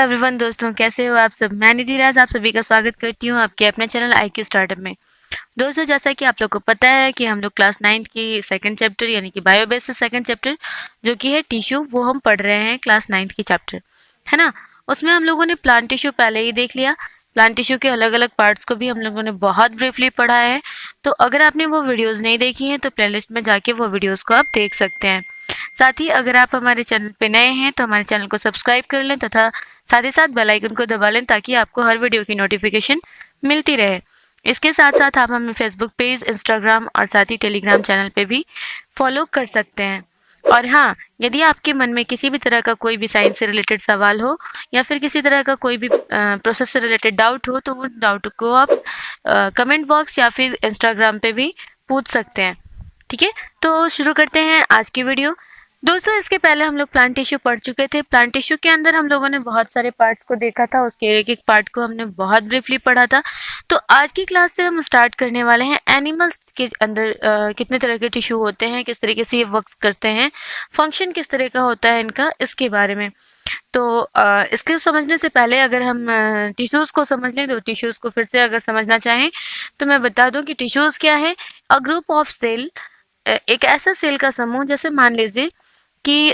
Everyone दोस्तों, कैसे हो आप सब। मैं निधि राज आप सभी का स्वागत करती हूँ आपके अपने चैनल IQ स्टार्टअप में। दोस्तों, जैसा कि आप लोग को पता है कि हम लोग क्लास 9 की सेकंड चैप्टर यानी कि बायोबेस से सेकंड चैप्टर जो कि है टिश्यू, वो हम पढ़ रहे हैं क्लास 9 की चैप्टर, है ना। उसमें हम लोगों ने प्लांट टिश्यू पहले ही देख लिया। प्लांट टिश्यू के अलग अलग पार्ट्स को भी हम लोगों ने बहुत ब्रीफली पढ़ा है। तो अगर आपने वो वीडियोज़ नहीं देखी हैं तो प्लेलिस्ट में जाके वो वीडियोज़ को आप देख सकते हैं। साथ ही अगर आप हमारे चैनल पे नए हैं तो हमारे चैनल को सब्सक्राइब कर लें तथा साथ ही साथ बेल आइकन को दबा लें ताकि आपको हर वीडियो की नोटिफिकेशन मिलती रहे। इसके साथ साथ आप हमें फेसबुक पेज, इंस्टाग्राम और साथ ही टेलीग्राम चैनल पे भी फॉलो कर सकते हैं। और हाँ, यदि आपके मन में किसी भी तरह का कोई भी साइंस से रिलेटेड सवाल हो या फिर किसी तरह का कोई भी प्रोसेस से रिलेटेड डाउट हो तो वो डाउट को आप कमेंट बॉक्स या फिर इंस्टाग्राम पे भी पूछ सकते हैं। ठीक है, तो शुरू करते हैं आज की वीडियो। दोस्तों, इसके पहले हम लोग प्लांट टिश्यू पढ़ चुके थे। प्लांट टिश्यू के अंदर हम लोगों ने बहुत सारे पार्ट्स को देखा था, उसके एक एक पार्ट को हमने बहुत ब्रीफली पढ़ा था। तो आज की क्लास से हम स्टार्ट करने वाले हैं एनिमल्स के अंदर कितने तरह के टिश्यू होते हैं, किस तरीके से ये वर्क्स करते हैं, फंक्शन किस तरह का होता है इनका, इसके बारे में। तो इसके समझने से पहले अगर हम टिश्यूज़ को समझ लें तो टिश्यूज़ को फिर से अगर समझना चाहें तो मैं बता दूं कि टिश्यूज़ क्या है। अ ग्रुप ऑफ सेल, एक ऐसा सेल का समूह, जैसे मान लीजिए कि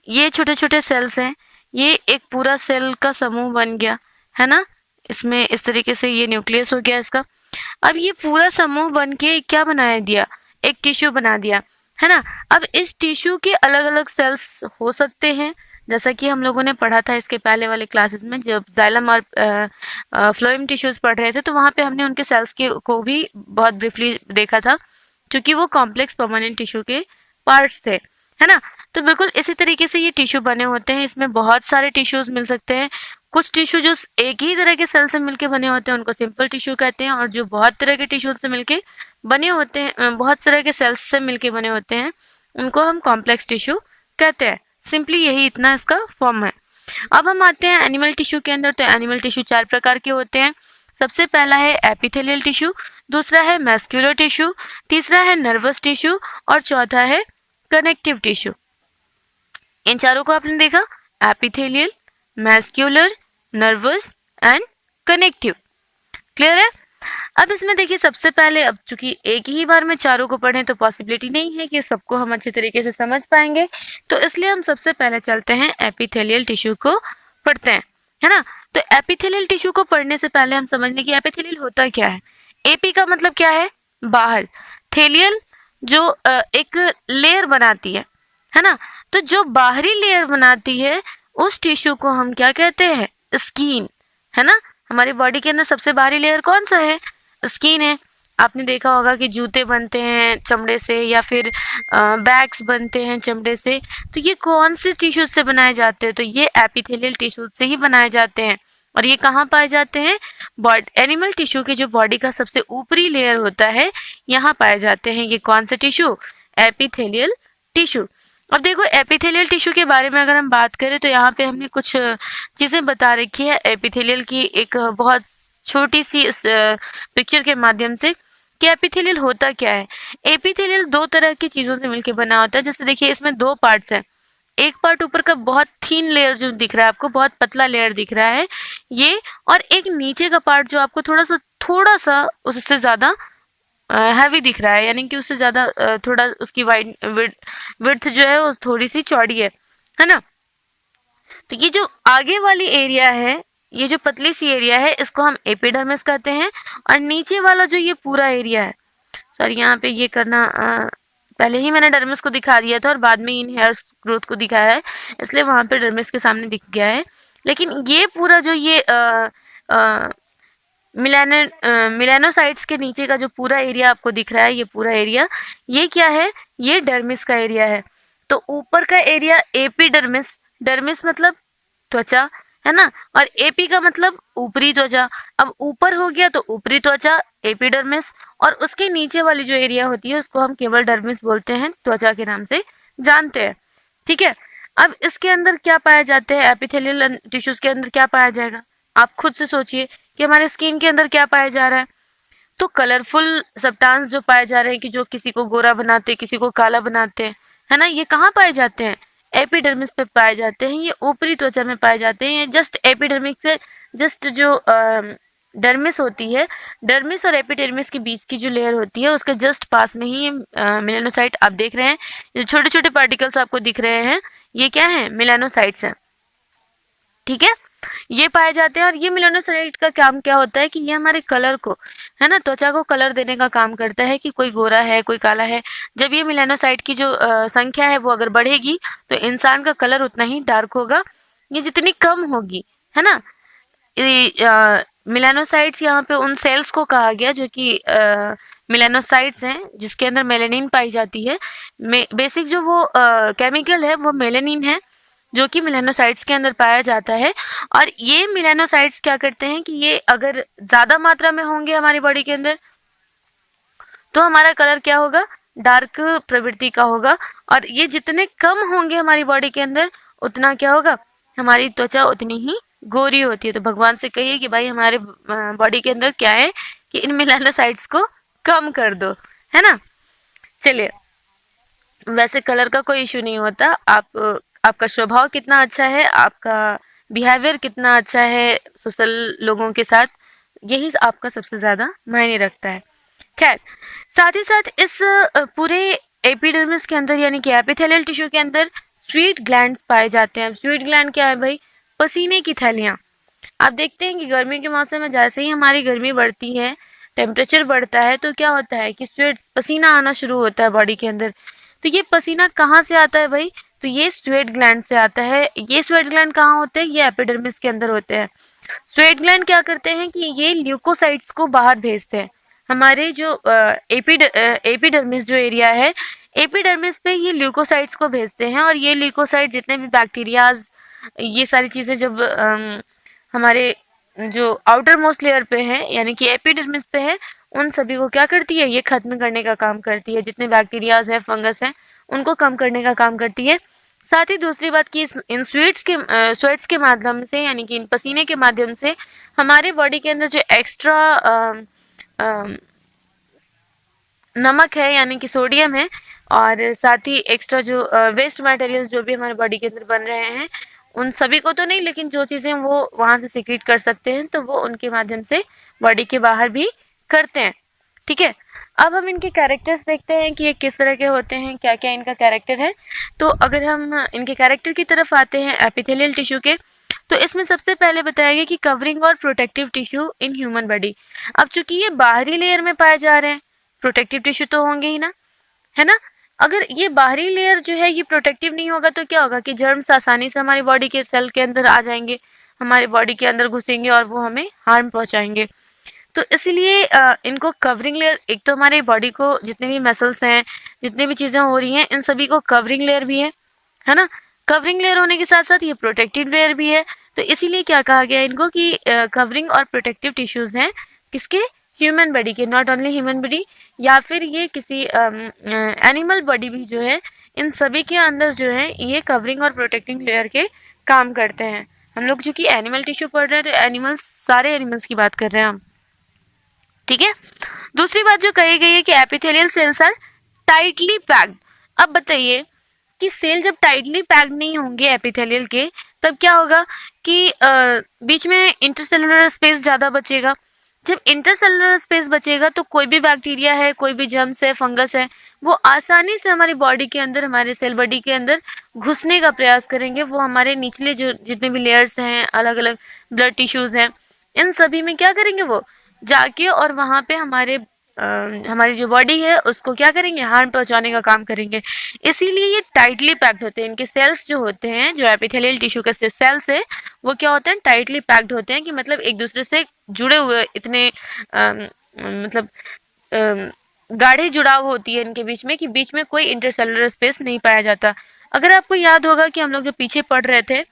ये छोटे छोटे सेल्स हैं, ये एक पूरा सेल का समूह बन गया, है ना। इसमें इस तरीके से ये न्यूक्लियस हो गया इसका। अब ये पूरा समूह बन के क्या बना दिया, एक टिश्यू बना दिया, है ना। अब इस टिश्यू के अलग अलग सेल्स हो सकते हैं, जैसा कि हम लोगों ने पढ़ा था इसके पहले वाले क्लासेस में, जब जाइलम और फ्लोएम टिश्यूज पढ़ रहे थे तो वहाँ पे हमने उनके सेल्स के को भी बहुत ब्रीफली देखा था, क्योंकि वो कॉम्प्लेक्स परमानेंट टिश्यू के पार्ट्स थे, है ना। तो बिल्कुल इसी तरीके से ये टिश्यू बने होते हैं। इसमें बहुत सारे टिश्यूज मिल सकते हैं। कुछ टिश्यू जो एक ही तरह के सेल से मिलके बने होते हैं उनको सिंपल टिश्यू कहते हैं, और जो बहुत तरह के टिश्यू से मिलके बने होते हैं, बहुत तरह के सेल्स से मिलके बने होते हैं, उनको हम कॉम्प्लेक्स टिश्यू कहते हैं। सिंपली यही इतना इसका फॉर्म है। अब हम आते हैं एनिमल टिश्यू के अंदर। तो एनिमल टिश्यू 4 प्रकार के होते हैं। सबसे पहला है एपिथेलियल टिश्यू, दूसरा है मैस्कुलर टिश्यू, तीसरा है नर्वस टिश्यू और चौथा है कनेक्टिव टिश्यू। इन चारों को आपने देखा, epithelial, muscular, nervous and connective. Clear है। अब इसमें देखिए, सबसे पहले, अब चूंकि एक ही बार में चारों को पढ़ें तो पॉसिबिलिटी नहीं है कि सबको हम अच्छे तरीके से समझ पाएंगे, तो इसलिए हम सबसे पहले चलते हैं एपिथेलियल टिश्यू को पढ़ते हैं, है ना। तो एपिथेलियल टिश्यू को पढ़ने से पहले हम समझ लें कि एपिथेलियल होता क्या है। एपी का मतलब क्या है, बाहर। थेलियल जो एक लेयर बनाती है ना। तो जो बाहरी लेयर बनाती है उस टिश्यू को हम क्या कहते हैं, स्किन, है ना। हमारी बॉडी के अंदर सबसे बाहरी लेयर कौन सा है, स्किन है। आपने देखा होगा कि जूते बनते हैं चमड़े से या फिर बैग्स बनते हैं चमड़े से, तो ये कौन से टिश्यूज से बनाए जाते हैं, तो ये एपिथेलियल टिश्यूज से ही बनाए जाते हैं। और ये कहाँ पाए जाते हैं, एनिमल टिश्यू के जो बॉडी का सबसे ऊपरी लेयर होता है यहाँ पाए जाते हैं। ये कौन सा टिश्यू, एपिथेलियल टिश्यू। अब देखो, एपिथेलियल टिश्यू के बारे में अगर हम बात करें तो यहाँ पे हमने कुछ चीज़ें बता रखी है एपिथेलियल की, एक बहुत छोटी सी पिक्चर के माध्यम से, कि एपिथेलियल होता क्या है। एपिथेलियल दो तरह की चीज़ों से मिलकर बना होता है। जैसे देखिए, इसमें दो पार्ट्स हैं। एक पार्ट ऊपर का बहुत थीन लेयर जो दिख रहा है आपको, बहुत पतला लेयर दिख रहा है ये, और एक नीचे का पार्ट जो आपको थोड़ा सा उससे ज़्यादा हैवी दिख रहा है, यानी कि उससे ज़्यादा थोड़ा उसकी वाइड विड्थ जो है वो थोड़ी सी चौड़ी है ना। तो ये जो आगे वाली एरिया है, ये जो पतली सी एरिया है, इसको हम एपिडर्मिस कहते हैं। और नीचे वाला जो ये पूरा एरिया है, सॉरी यहाँ पे ये करना, पहले ही मैंने डर्मिस को दिखा दिया था और बाद में इन हेयर ग्रोथ को दिखाया है, इसलिए वहाँ पे डर्मिस के सामने दिख गया है। लेकिन ये पूरा जो ये मिलेनोसाइट्स के नीचे का जो पूरा एरिया आपको दिख रहा है, ये पूरा एरिया, ये क्या है, ये डर्मिस का एरिया है। तो ऊपर का एरिया एपिडर्मिस, डर्मिस मतलब त्वचा, है ना, और एपी का मतलब ऊपरी त्वचा। अब ऊपर हो गया तो ऊपरी त्वचा एपिडर्मिस, और उसके नीचे वाली जो एरिया होती है उसको हम केवल डर्मिस बोलते हैं, त्वचा के नाम से जानते हैं। ठीक है। अब इसके अंदर क्या पाया जाता है, एपिथेलियल टिश्यूज के अंदर क्या पाया जाएगा, आप खुद से सोचिए कि हमारे स्किन के अंदर क्या पाया जा रहा है। तो कलरफुल सब्सटेंस जो पाए जा रहे हैं, कि जो किसी को गोरा बनाते हैं, किसी को काला बनाते हैं, है ना, ये कहाँ पाए जाते हैं, एपिडर्मिस पे पाए जाते हैं, ये ऊपरी त्वचा में पाए जाते हैं। ये जस्ट एपिडर्मिस से जस्ट जो डर्मिस होती है, डर्मिस और एपिडर्मिस के बीच की जो लेयर होती है उसके जस्ट पास में ही ये मेलानोसाइट आप देख रहे हैं। ये छोटे छोटे पार्टिकल्स आपको दिख रहे हैं, ये क्या है? मेलानोसाइट्स हैं। ठीक है, ये पाए जाते हैं। और ये मेलानोसाइट का काम क्या होता है कि ये हमारे कलर को, है ना, त्वचा को कलर देने का काम करता है कि कोई गोरा है कोई काला है। जब ये मेलानोसाइट की जो संख्या है वो अगर बढ़ेगी तो इंसान का कलर उतना ही डार्क होगा। ये जितनी कम होगी, है ना, मेलानोसाइट्स यहाँ पे उन सेल्स को कहा गया जो कि मेलानोसाइट्स हैं जिसके अंदर मेलानिन पाई जाती है। बेसिक जो वो केमिकल है वो मेलानिन है जो कि मेलानोसाइट्स के अंदर पाया जाता है। और ये मेलानोसाइट्स क्या करते हैं कि ये अगर ज़्यादा मात्रा में होंगे हमारी बॉडी के अंदर तो हमारा कलर क्या होगा? डार्क प्रवृत्ति का होगा। और ये जितने कम होंगे हमारी बॉडी के अंदर उतना क्या होगा? हमारी त्वचा उतनी ही गोरी होती है। तो भगवान से कहिए कि भाई हमारे बॉडी के अंदर क्या है कि इन मेलानोसाइट्स को कम कर दो, है ना। चलिए, वैसे कलर का कोई इशू नहीं होता। आपका स्वभाव कितना अच्छा है, आपका बिहेवियर कितना अच्छा है सोशल लोगों के साथ, यही आपका सबसे ज़्यादा मायने रखता है। खैर, साथ ही साथ इस पूरे एपिडर्मिस के अंदर यानी कि एपिथेलियल टिश्यू के अंदर स्वीट ग्लैंड्स पाए जाते हैं। स्वीट ग्लैंड क्या है भाई? पसीने की थैलियाँ। आप देखते हैं कि गर्मी के मौसम में जैसे ही हमारी गर्मी बढ़ती है, टेम्परेचर बढ़ता है, तो क्या होता है कि स्वेट पसीना आना शुरू होता है बॉडी के अंदर। तो ये पसीना कहाँ से आता है भाई? तो ये स्वेट ग्लैंड से आता है। ये स्वेट ग्लैंड कहाँ होते हैं? ये एपिडर्मिस के अंदर होते हैं। स्वेट ग्लैंड क्या करते हैं कि ये ल्यूकोसाइट्स को बाहर भेजते हैं। हमारे जो एपिडर्मिस जो एरिया है, एपिडर्मिस पे ये ल्यूकोसाइट्स को भेजते हैं। और ये ल्यूकोसाइट जितने भी बैक्टीरियाज, ये सारी चीज़ें जब हमारे जो आउटर मोस्ट लेयर पे है यानी कि एपिडर्मिस पे है, उन सभी को क्या करती है? ये खत्म करने का काम करती है। जितने बैक्टीरियाज हैं, फंगस हैं, उनको कम करने का काम करती है। साथ ही दूसरी बात कि इन स्वेट्स के माध्यम से यानी कि इन पसीने के माध्यम से हमारे बॉडी के अंदर जो एक्स्ट्रा नमक है यानी कि सोडियम है, और साथ ही एक्स्ट्रा जो वेस्ट मटेरियल्स जो भी हमारे बॉडी के अंदर बन रहे हैं, उन सभी को तो नहीं, लेकिन जो चीज़ें वो वहाँ से सिक्रीट कर सकते हैं तो वो उनके माध्यम से बॉडी के बाहर भी करते हैं। ठीक है, अब हम इनके कैरेक्टर्स देखते हैं कि ये किस तरह के होते हैं, क्या क्या इनका कैरेक्टर है। तो अगर हम इनके कैरेक्टर की तरफ आते हैं एपिथेलियल टिश्यू के, तो इसमें सबसे पहले बताया गया कि कवरिंग और protective tissue in human body. अब चूंकि ये बाहरी लेयर में पाए जा रहे हैं, प्रोटेक्टिव टिश्यू तो होंगे ही ना, है ना। अगर ये बाहरी लेयर जो है ये प्रोटेक्टिव नहीं होगा तो क्या होगा कि जर्म्स आसानी से हमारी बॉडी के सेल के अंदर आ जाएंगे, हमारी बॉडी के अंदर घुसेंगे और वो हमें हार्म पहुंचाएंगे। तो इसलिए इनको कवरिंग लेयर, एक तो हमारी बॉडी को जितने भी मसल्स हैं, जितनी भी चीज़ें हो रही हैं, इन सभी को कवरिंग लेयर भी है ना। कवरिंग लेयर होने के साथ साथ ये प्रोटेक्टिव लेयर भी है। तो इसीलिए क्या कहा गया इनको कि कवरिंग और प्रोटेक्टिव टिश्यूज हैं किसके? ह्यूमन बॉडी के। नॉट ओनली ह्यूमन बॉडी, या फिर ये किसी एनिमल बॉडी भी जो है, इन सभी के अंदर जो है ये कवरिंग और प्रोटेक्टिंग लेयर के काम करते हैं। हम लोग चूंकि एनिमल टिश्यू पढ़ रहे हैं तो एनिमल्स, सारे एनिमल्स की बात कर रहे हैं हम। ठीक है, दूसरी बात जो कही गई है कि epithelial cells are tightly packed. अब बताइए कि सेल जब टाइटली पैक्ड नहीं होंगे एपिथेलियल के, तब क्या होगा कि बीच में इंटरसेलुलर स्पेस ज़्यादा बचेगा। जब इंटरसेलुलर स्पेस बचेगा तो कोई भी बैक्टीरिया है, कोई भी जर्म्स है, फंगस है, वो आसानी से हमारी बॉडी के अंदर, हमारे सेल बॉडी के अंदर घुसने का प्रयास करेंगे। वो हमारे निचले जो जितने भी लेयर्स हैं, अलग अलग ब्लड टिश्यूज हैं, इन सभी में क्या करेंगे? वो जाके और वहाँ पे हमारी जो बॉडी है उसको क्या करेंगे? हार्म पहुंचाने का काम करेंगे। इसीलिए ये टाइटली पैक्ड होते हैं। इनके सेल्स जो होते हैं, जो एपिथेलियल टिश्यू के सेल्स है, वो क्या होते हैं? टाइटली पैक्ड होते हैं, कि मतलब एक दूसरे से जुड़े हुए, इतने मतलब गाढ़े जुड़ाव होती है इनके बीच में कि बीच में कोई इंटरसेलुलर स्पेस नहीं पाया जाता। अगर आपको याद होगा कि हम लोग जो पीछे पढ़ रहे थे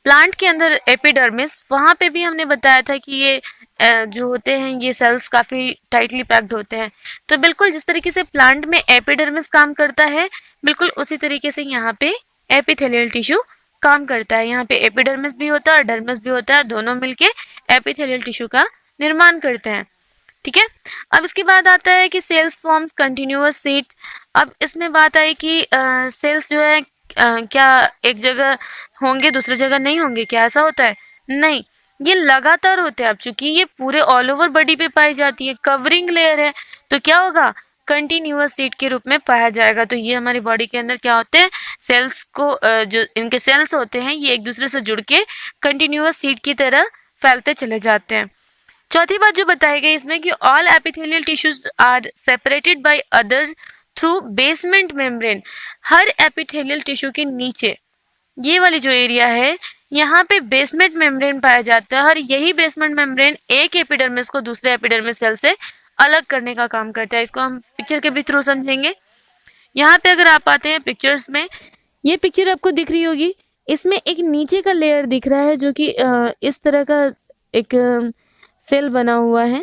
प्लांट के अंदर एपिडर्मिस, वहाँ पे भी हमने बताया था कि ये जो होते हैं ये सेल्स काफ़ी टाइटली पैक्ड होते हैं। तो बिल्कुल जिस तरीके से प्लांट में एपिडर्मिस काम करता है, बिल्कुल उसी तरीके से यहाँ पे एपिथेलियल टिश्यू काम करता है। यहाँ पे एपिडर्मिस भी होता है और डर्मिस भी होता है, दोनों मिलके एपिथेलियल टिश्यू का निर्माण करते हैं। ठीक है, अब इसके बाद आता है कि सेल्स फॉर्म्स कंटिन्यूअस सीट्स। अब इसमें बात आई कि सेल्स जो है क्या एक जगह होंगे दूसरी जगह नहीं होंगे, क्या ऐसा होता है? नहीं, ये लगातार होते हैं। अब चूंकि ये पूरे ऑल ओवर बॉडी पे पाई जाती है, कवरिंग लेयर है, तो क्या होगा? कंटिन्यूअस सीट के रूप में पाया जाएगा। तो ये हमारी बॉडी के अंदर क्या होते हैं? सेल्स को जो इनके सेल्स होते हैं ये एक दूसरे से जुड़ के कंटिन्यूअस सीट की तरह फैलते चले जाते हैं। चौथी बात जो बताई गई इसमें कि all epithelial tissues are separated by other through basement membrane. हर एपिथेलियल टिश्यू के नीचे ये वाली जो एरिया है यहाँ पे बेसमेंट मेम्ब्रेन पाया जाता है और यही बेसमेंट मेम्ब्रेन एक एपिडर्मिस को दूसरे एपिडर्मिस सेल से अलग करने का काम करता है। इसको हम पिक्चर के भी थ्रू समझेंगे। यहाँ पे अगर आप आते हैं पिक्चर्स में, ये पिक्चर आपको दिख रही होगी, इसमें एक नीचे का लेयर दिख रहा है जो कि इस तरह का एक सेल बना हुआ है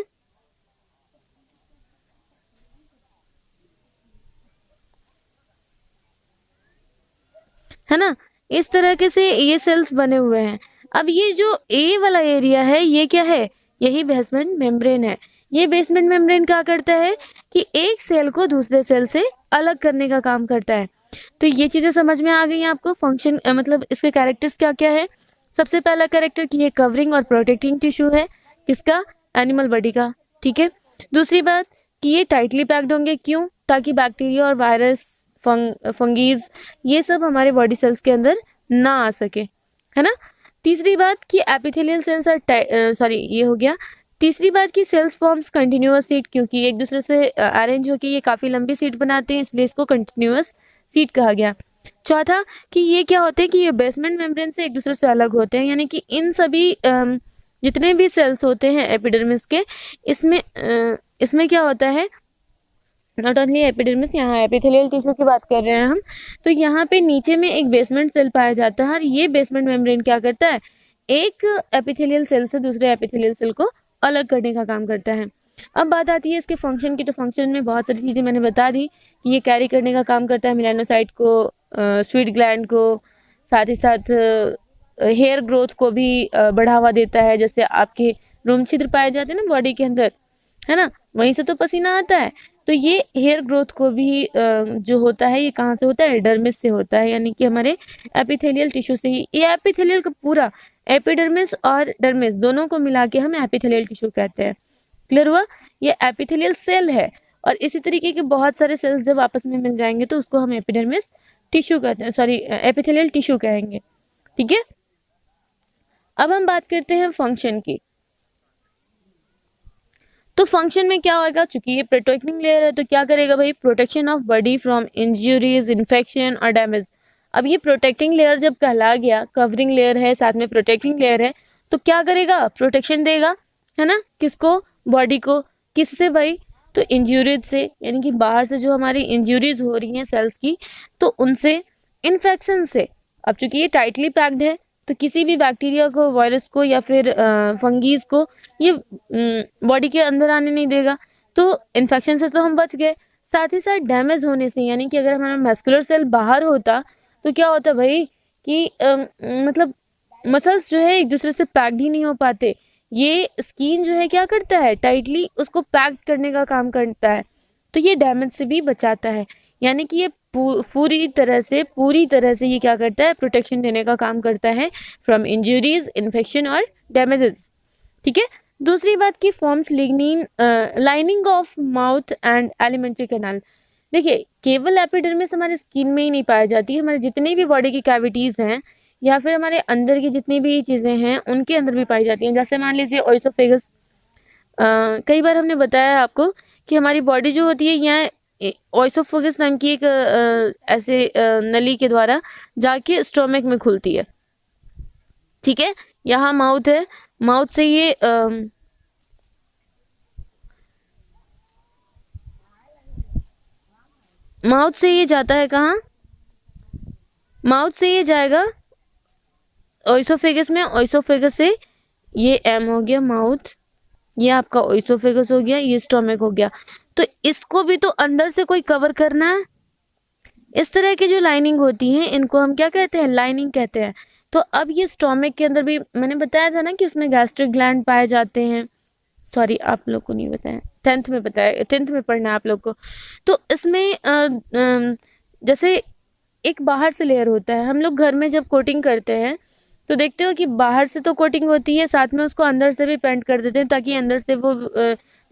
ना? इस तरह के से ये सेल्स बने हुए हैं। अब ये जो ए वाला एरिया है ये क्या है? यही बेसमेंट मेम्ब्रेन है। ये बेसमेंट मेम्ब्रेन क्या करता है कि एक सेल को दूसरे सेल से अलग करने का काम करता है। तो ये चीजें समझ में आ गई आपको। फंक्शन मतलब इसके कैरेक्टर्स क्या क्या है? सबसे पहला कैरेक्टर कि ये कवरिंग और प्रोटेक्टिंग टिश्यू है, किसका? एनिमल बॉडी का। ठीक है। दूसरी बात कि ये टाइटली पैक्ड होंगे, क्यों? ताकि बैक्टीरिया और वायरस, फंगीज, ये सब हमारे बॉडी सेल्स के अंदर ना आ सके, है ना? तीसरी बात कि एपिथेलियल सेल्स आर सॉरी ये हो गया। तीसरी बात कि सेल्स फॉर्म्स कंटिन्यूअस सीट, क्योंकि एक दूसरे से अरेंज होकर ये काफी लंबी सीट बनाते हैं, इसलिए इसको कंटिन्यूअस सीट कहा गया। चौथा कि ये क्या होते हैं कि ये बेसमेंट मेम्ब्रेन से एक दूसरे से अलग होते हैं, यानी कि इन सभी जितने भी सेल्स होते हैं एपिडर्मिस के, इसमें क्या होता है? नॉट ओनली एपिडर्मिस, यहाँ एपिथेलियल टिश्यू की बात कर रहे हैं हम, तो यहाँ पे नीचे में एक बेसमेंट सेल पाया जाता है और ये बेसमेंट मेम्ब्रेन क्या करता है? एक एपिथेलियल सेल से दूसरे एपिथेलियल सेल को अलग करने का काम करता है। अब बात आती है इसके फंक्शन की, तो फंक्शन में बहुत सारी चीजें मैंने बता दी कि ये कैरी करने का काम करता है मेलानोसाइट को, स्वीट ग्लैंड को, साथ ही साथ हेयर ग्रोथ को भी बढ़ावा देता है। जैसे आपके रोम छिद्र पाए जाते हैं ना बॉडी के अंदर, है ना, वहीं से तो पसीना आता है। तो ये हेयर ग्रोथ को भी जो होता है ये कहाँ से होता है? डर्मिस से होता है, यानी कि हमारे एपिथेलियल टिश्यू से ही। ये एपिथेलियल का पूरा एपिडर्मिस और डर्मिस दोनों को मिला के हम एपिथेलियल टिश्यू कहते हैं। क्लियर हुआ? ये एपिथेलियल सेल है और इसी तरीके के बहुत सारे सेल्स जब आपस में मिल जाएंगे तो उसको हम एपिडर्मिस टिश्यू कहते हैं, सॉरी एपिथेलियल टिश्यू कहेंगे। ठीक है। अब हम बात करते हैं फंक्शन की। तो फंक्शन में क्या होगा? चूंकि ये प्रोटेक्टिंग लेयर है तो क्या करेगा भाई? Protection of body from injuries, infection और डैमेज। अब ये प्रोटेक्टिंग लेयर जब कहला गया, कवरिंग लेयर है साथ में प्रोटेक्टिंग लेयर है, तो क्या करेगा? प्रोटेक्शन देगा, है ना? किसको? बॉडी को। किससे भाई? तो इंजरीज से, यानी कि बाहर से जो हमारी इंजरीज हो रही हैं सेल्स की, तो उनसे, इन्फेक्शन से। अब चूंकि ये टाइटली पैक्ड है तो किसी भी बैक्टीरिया को, वायरस को या फिर फंगीज को ये बॉडी के अंदर आने नहीं देगा, तो इन्फेक्शन से तो हम बच गए। साथ ही साथ डैमेज होने से, यानी कि अगर हमारा मस्कुलर सेल बाहर होता तो क्या होता भाई कि मतलब मसल्स जो है एक दूसरे से पैक्ड ही नहीं हो पाते। ये स्किन जो है क्या करता है? टाइटली उसको पैक्ड करने का काम करता है, तो ये डैमेज से भी बचाता है। यानी कि ये पूरी तरह से ये क्या करता है? प्रोटेक्शन देने का काम करता है फ्रॉम इंजरीज, इन्फेक्शन और डैमेजेस। ठीक है। दूसरी बात की forms lignin, lining of mouth and alimentary canal. देखिए केवल एपिडर्मिस हमारे स्किन में ही नहीं पाई जाती, हमारे जितनी भी बॉडी की कैविटीज हैं या फिर हमारे अंदर की जितनी भी चीजें हैं उनके अंदर भी पाई जाती हैं। जैसे मान लीजिए ओइसोफेगस, कई बार हमने बताया आपको कि हमारी बॉडी जो होती है यहाँ ओइसोफेगस नाम की एक ऐसे नली के द्वारा जाके स्टोमक में खुलती है। ठीक है। यहाँ माउथ है, माउथ से ये माउथ से ये जाता है कहाँ? माउथ से ये जाएगा ओइसोफेगस में, ओइसोफेगस से ये एम हो गया माउथ, ये आपका ओइसोफेगस हो गया, ये स्टोमक हो गया। तो इसको भी तो अंदर से कोई कवर करना है। इस तरह की जो लाइनिंग होती है इनको हम क्या कहते हैं? लाइनिंग कहते हैं। तो अब ये स्टोमक के अंदर भी मैंने बताया था ना कि उसमें गैस्ट्रिक ग्लैंड पाए जाते हैं। सॉरी आप लोग को नहीं बताया 10th में बताया, 10th में पढ़ना है आप लोग को। तो इसमें जैसे एक बाहर से लेयर होता है, हम लोग घर में जब कोटिंग करते हैं तो देखते हो कि बाहर से तो कोटिंग होती है, साथ में उसको अंदर से भी पेंट कर देते हैं ताकि अंदर से वो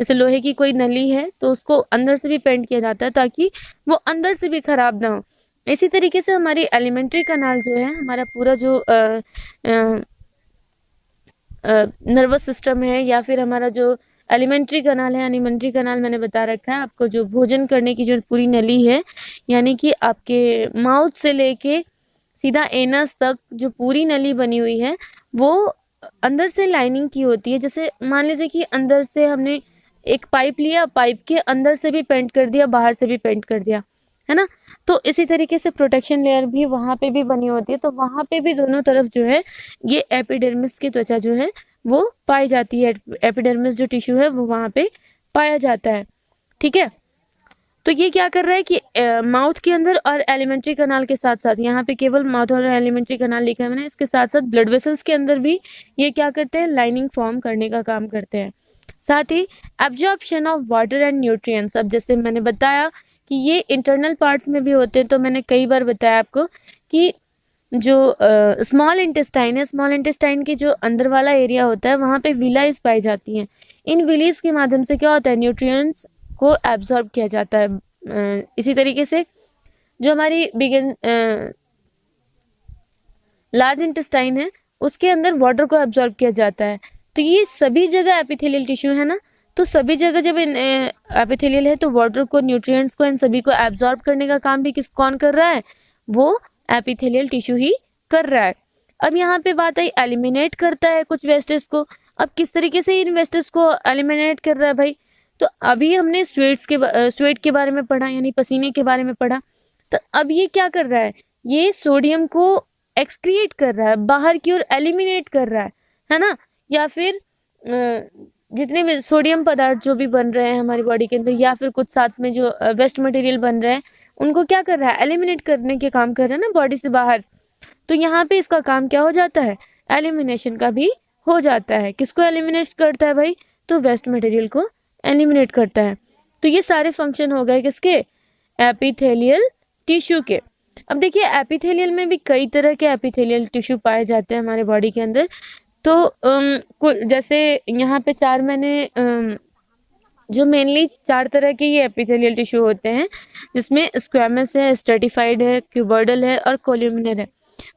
जैसे लोहे की कोई नली है तो उसको अंदर से भी पेंट किया जाता है ताकि वो अंदर से भी खराब ना हो। इसी तरीके से हमारी एलिमेंट्री कनाल जो है, हमारा पूरा जो नर्वस सिस्टम है या फिर हमारा जो एलिमेंट्री कनाल है, एलिमेंट्री कनाल मैंने बता रखा है आपको, जो भोजन करने की जो पूरी नली है, यानी कि आपके माउथ से लेके सीधा एनस तक जो पूरी नली बनी हुई है वो अंदर से लाइनिंग की होती है। जैसे मान लीजिए कि अंदर से हमने एक पाइप लिया, पाइप के अंदर से भी पेंट कर दिया, बाहर से भी पेंट कर दिया, है ना। तो इसी तरीके से प्रोटेक्शन लेयर भी वहां पे भी बनी होती है, तो वहां पे भी दोनों तरफ जो है ये एपिडर्मिस की त्वचा जो है वो पाई जाती है। एपिडर्मिस जो टिश्यू है वो वहां पे पाया जाता है, ठीक है। तो ये क्या कर रहा है कि माउथ के अंदर और एलिमेंट्री कनाल के साथ साथ, यहाँ पे केवल माउथ और एलिमेंट्री कनाल लिखा है मैंने, इसके साथ साथ ब्लड वेसल्स के अंदर भी ये क्या करते हैं, लाइनिंग फॉर्म करने का काम करते हैं। साथ ही absorption of water and nutrients, अब जैसे मैंने बताया कि ये इंटरनल पार्ट्स में भी होते हैं, तो मैंने कई बार बताया आपको कि जो स्मॉल इंटेस्टाइन है, स्मॉल इंटेस्टाइन के जो अंदर वाला एरिया होता है वहाँ पे विलाइज पाई जाती हैं। इन विलीज के माध्यम से क्या होता है, न्यूट्रिएंट्स को एब्जॉर्ब किया जाता है। इसी तरीके से जो हमारी बिगिन लार्ज इंटेस्टाइन है उसके अंदर वाटर को एब्जॉर्ब किया जाता है। तो ये सभी जगह एपिथेलियल टिश्यू है ना, तो सभी जगह जब एपिथेलियल है तो वाटर को, न्यूट्रिएंट्स को, इन सभी को एब्जॉर्ब करने का काम भी कौन कर रहा है, वो एपिथेलियल टिश्यू ही कर रहा है। अब यहाँ पे बात आई, एलिमिनेट करता है कुछ वेस्टेज को। अब किस तरीके से इन वेस्टेज को एलिमिनेट कर रहा है भाई, तो अभी हमने स्वेट के बारे में पढ़ा, यानी पसीने के बारे में पढ़ा। तो अब ये क्या कर रहा है, ये सोडियम को एक्सक्रिएट कर रहा है, बाहर की ओर एलिमिनेट कर रहा है ना। या फिर जितने भी सोडियम पदार्थ जो भी बन रहे हैं हमारी बॉडी के अंदर, या फिर कुछ साथ में जो वेस्ट मटेरियल बन रहे हैं, उनको क्या कर रहा है, एलिमिनेट करने के काम कर रहा है ना बॉडी से बाहर। तो यहाँ पे इसका काम क्या हो जाता है, एलिमिनेशन का भी हो जाता है। किसको एलिमिनेट करता है भाई, तो वेस्ट मटेरियल को एलिमिनेट करता है। तो ये सारे फंक्शन हो गए किसके, एपिथेलियल टिश्यू के। अब देखिए एपिथेलियल में भी कई तरह के एपिथेलियल टिश्यू पाए जाते हैं हमारे बॉडी के अंदर। तो जैसे यहाँ पे चार मैंने जो मेनली 4 तरह के ये एपिथेलियल टिश्यू होते हैं, जिसमें स्क्वैमस है, स्ट्रेटिफाइड है, क्यूबॉइडल है और कोल्यूमिनर है।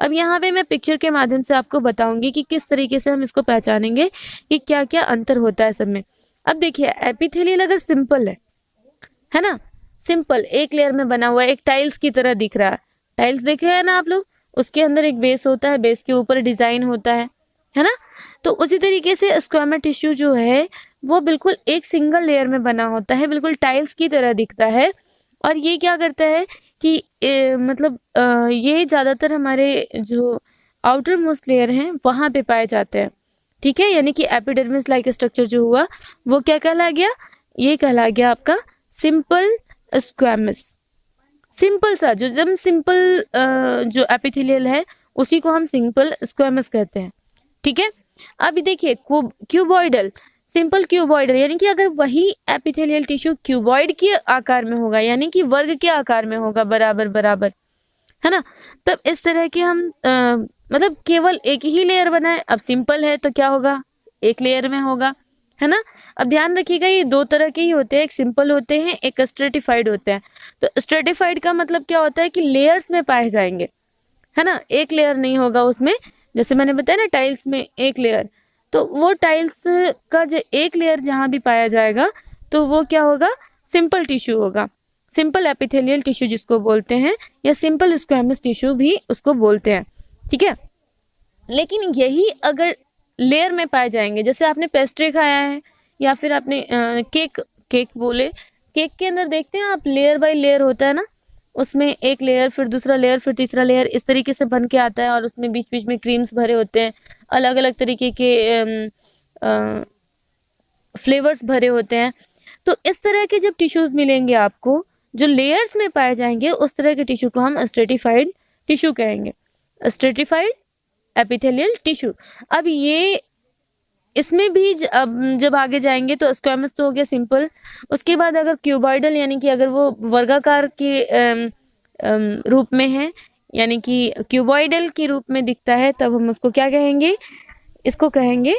अब यहाँ पे मैं पिक्चर के माध्यम से आपको बताऊंगी कि किस तरीके से हम इसको पहचानेंगे कि क्या क्या अंतर होता है सब में। अब देखिए एपिथेलियल अगर सिंपल है ना, सिंपल एक लेयर में बना हुआ है, एक टाइल्स की तरह दिख रहा है, टाइल्स देखे है ना आप लोग, उसके अंदर एक बेस होता है, बेस के ऊपर डिजाइन होता है ना। तो उसी तरीके से स्क्वामर टिश्यू जो है वो बिल्कुल एक सिंगल लेयर में बना होता है, बिल्कुल टाइल्स की तरह दिखता है। और ये क्या करता है कि ये ज्यादातर हमारे जो आउटर मोस्ट लेयर हैं वहां पे पाए जाते हैं, ठीक है। यानी कि एपिडर्मिस लाइक स्ट्रक्चर जो हुआ वो क्या कहला गया, ये कहला गया आपका सिंपल स्क्वैमस। सिंपल सा जो एकदम सिंपल जो एपिथेलियल है उसी को हम सिंपल स्क्वैमस कहते हैं, ठीक है। अभी देखिए क्यूबॉइडल, सिंपल क्यूबॉइडल, यानी कि अगर वही एपिथेलियल टिश्यू क्यूबॉइड के आकार में होगा, यानी कि वर्ग के आकार में होगा, बराबर बराबर, है ना, तब इस तरह के हम मतलब केवल एक ही लेयर बनाए। अब सिंपल है तो क्या होगा, एक लेयर में होगा, है ना। अब ध्यान रखिएगा ये 2 तरह के ही होते हैं, एक सिंपल होते हैं, एक स्ट्रेटिफाइड होते हैं। तो स्ट्रेटिफाइड का मतलब क्या होता है कि लेयर्स में पाए जाएंगे, है ना, एक लेयर नहीं होगा उसमें। जैसे मैंने बताया ना टाइल्स में एक लेयर, तो वो टाइल्स का जो एक लेयर जहां भी पाया जाएगा तो वो क्या होगा, सिंपल टिश्यू होगा, सिंपल एपिथेलियल टिश्यू जिसको बोलते हैं, या सिंपल स्क्वैमस टिश्यू भी उसको बोलते हैं, ठीक है। लेकिन यही अगर लेयर में पाए जाएंगे, जैसे आपने पेस्ट्री खाया है या फिर आपने केक बोले, केक के अंदर देखते हैं आप लेयर बाय लेयर होता है ना, उसमें एक लेयर फिर दूसरा लेयर फिर तीसरा लेयर इस तरीके से बन के आता है, और उसमें बीच बीच में क्रीम्स भरे होते हैं, अलग अलग तरीके के फ्लेवर्स भरे होते हैं। तो इस तरह के जब टिश्यूज मिलेंगे आपको जो लेयर्स में पाए जाएंगे, उस तरह के टिश्यू को हम स्ट्रेटिफाइड टिश्यू कहेंगे, स्ट्रेटिफाइड एपिथेलियल टिश्यू। अब ये इसमें भी अब जब आगे जाएंगे तो स्क्वैमस तो हो गया सिंपल। उसके बाद अगर क्यूबॉइडल यानी कि अगर वो वर्गाकार के रूप में है यानी कि क्यूबॉइडल के रूप में दिखता है, तब हम उसको क्या कहेंगे, इसको कहेंगे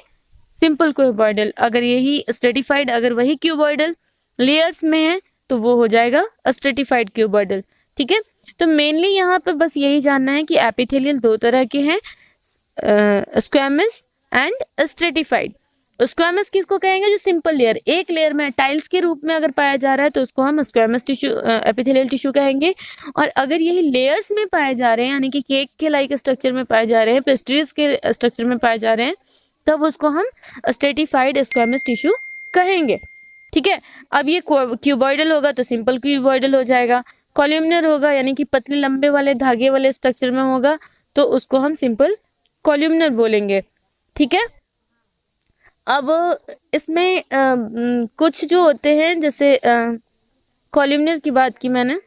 सिंपल क्यूबॉइडल। अगर यही स्ट्रेटिफाइड, अगर वही क्यूबॉइडल लेयर्स में है तो वो हो जाएगा स्ट्रेटिफाइड क्यूबॉइडल। ठीक है, तो मेनली यहाँ पे बस यही जानना है कि एपिथेलियल दो तरह के हैं, स्क्वैमस एंड स्ट्रेटिफाइड। स्क्वैमस किसको कहेंगे, जो सिंपल लेयर, एक लेयर में टाइल्स के रूप में अगर पाया जा रहा है तो उसको हम स्क्वैमस टिश्यू, एपिथेलियल टिश्यू कहेंगे। और अगर यही लेयर्स में पाए जा रहे हैं यानी कि केक के लाइक स्ट्रक्चर में पाए जा रहे हैं, पेस्ट्रीज के स्ट्रक्चर में पाए जा रहे हैं, तब उसको हम स्ट्रेटिफाइड स्क्वैमस टिश्यू कहेंगे। ठीक है, अब ये क्यूबॉइडल होगा तो सिंपल क्यूबॉइडल हो जाएगा, कॉलमनर होगा यानी कि पतले लंबे वाले धागे वाले स्ट्रक्चर में होगा तो उसको हम सिंपल कॉलमनर बोलेंगे। ठीक है, अब इसमें कुछ जो होते हैं, जैसे कॉलमनर की बात की मैंने,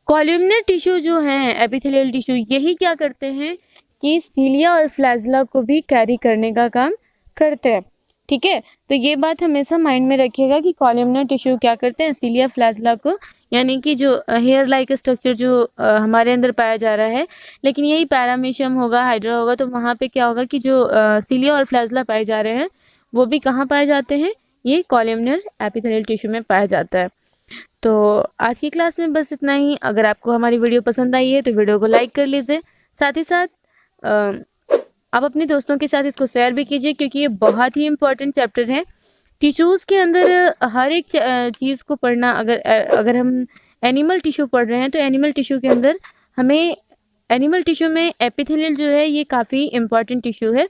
कॉलमनर टिश्यू जो है एपिथेलियल टिश्यू, यही क्या करते हैं कि सीलिया और फ्लैजला को भी कैरी करने का काम करते हैं। ठीक है, तो ये बात हमेशा माइंड में रखिएगा कि कॉलमनर टिश्यू क्या करते हैं, सीलिया फ्लैजला को, यानी कि जो हेयर लाइक स्ट्रक्चर जो हमारे अंदर पाया जा रहा है, लेकिन यही पैरामीशियम होगा, हाइड्रा होगा, तो वहाँ पे क्या होगा कि जो सीलिया और फ्लैजला पाए जा रहे हैं वो भी कहाँ पाए जाते हैं, ये कॉलमनर एपिथेलियल टिश्यू में पाया जाता है। तो आज की क्लास में बस इतना ही। अगर आपको हमारी वीडियो पसंद आई है तो वीडियो को लाइक कर लीजिए, साथ ही साथ आप अपने दोस्तों के साथ इसको शेयर भी कीजिए, क्योंकि ये बहुत ही इम्पोर्टेंट चैप्टर है। टिश्यूज़ के अंदर हर एक चीज़ को पढ़ना, अगर हम एनिमल टिश्यू पढ़ रहे हैं तो एनिमल टिश्यू के अंदर हमें, एनिमल टिश्यू में एपिथेलियल जो है ये काफ़ी इम्पॉर्टेंट टिश्यू है,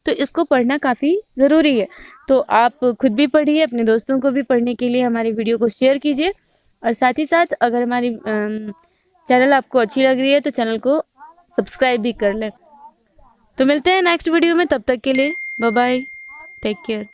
तो इसको पढ़ना काफ़ी ज़रूरी है। तो आप खुद भी पढ़िए, अपने दोस्तों को भी पढ़ने के लिए हमारी वीडियो को शेयर कीजिए, और साथ ही साथ अगर हमारी चैनल आपको अच्छी लग रही है तो चैनल को सब्सक्राइब भी कर लें। तो मिलते हैं नेक्स्ट वीडियो में, तब तक के लिए बाय बाय, टेक केयर।